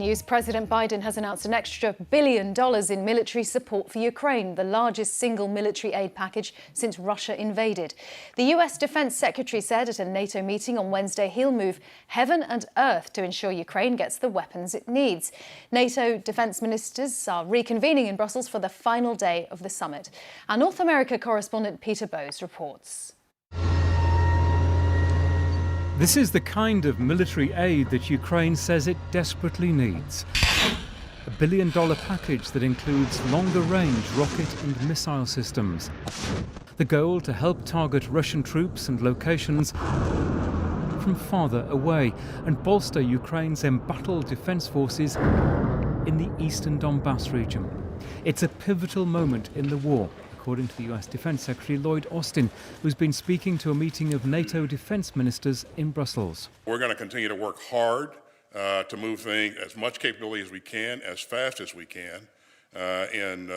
News. President Biden has announced an extra $1 billion in military support for Ukraine, the largest single military aid package since Russia invaded. The US Defense Secretary said at a NATO meeting on Wednesday he'll move heaven and earth to ensure Ukraine gets the weapons it needs. NATO defense ministers are reconvening in Brussels for the final day of the summit. Our North America correspondent Peter Bowes reports. This is the kind of military aid that Ukraine says it desperately needs. A $1 billion package that includes longer-range rocket and missile systems. The goal to help target Russian troops and locations from farther away and bolster Ukraine's embattled defense forces in the eastern Donbass region. It's a pivotal moment in the war, according to the US Defense Secretary Lloyd Austin, who's been speaking to a meeting of NATO defense ministers in Brussels. We're going to continue to work hard to move things, as much capability as we can, as fast as we can, and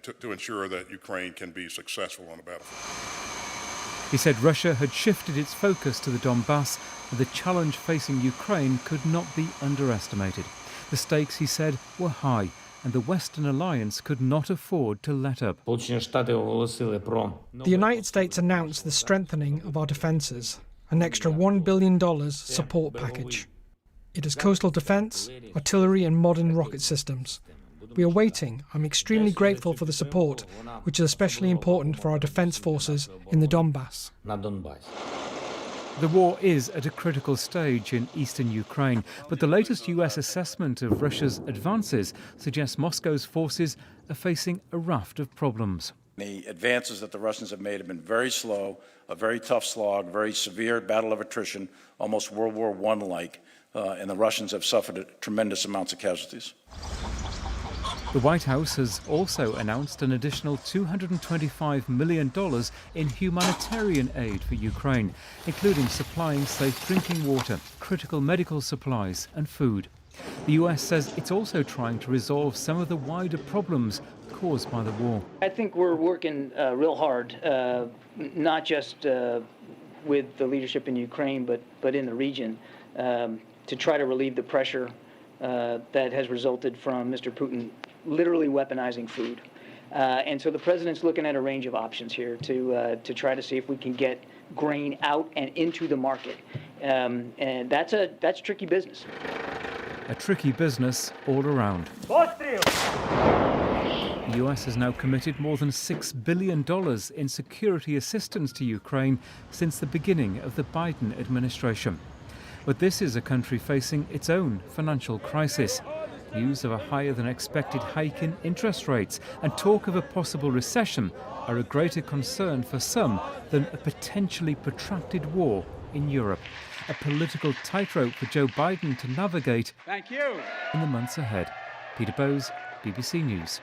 to ensure that Ukraine can be successful on the battlefield. He said Russia had shifted its focus to the Donbass, and the challenge facing Ukraine could not be underestimated. The stakes, he said, were high, and the Western alliance could not afford to let up. The United States announced the strengthening of our defences, an extra $1 billion support package. It has coastal defence, artillery and modern rocket systems. We are waiting. I'm extremely grateful for the support, which is especially important for our defence forces in the Donbass. The war is at a critical stage in eastern Ukraine, but the latest US assessment of Russia's advances suggests Moscow's forces are facing a raft of problems. The advances that the Russians have made have been very slow, a very tough slog, very severe battle of attrition, almost World War I-like, and the Russians have suffered tremendous amounts of casualties. The White House has also announced an additional $225 million in humanitarian aid for Ukraine, including supplying safe drinking water, critical medical supplies and food. The US says it's also trying to resolve some of the wider problems caused by the war. I think we're working real hard, not just with the leadership in Ukraine, but in the region, to try to relieve the pressure that has resulted from Mr. Putin literally weaponizing food. And so the president's looking at a range of options here to try to see if we can get grain out and into the market. And that's tricky business. A tricky business all around. The US has now committed more than $6 billion in security assistance to Ukraine since the beginning of the Biden administration. But this is a country facing its own financial crisis. News of a higher-than-expected hike in interest rates and talk of a possible recession are a greater concern for some than a potentially protracted war in Europe. A political tightrope for Joe Biden to navigate in the months ahead. Peter Bowes, BBC News.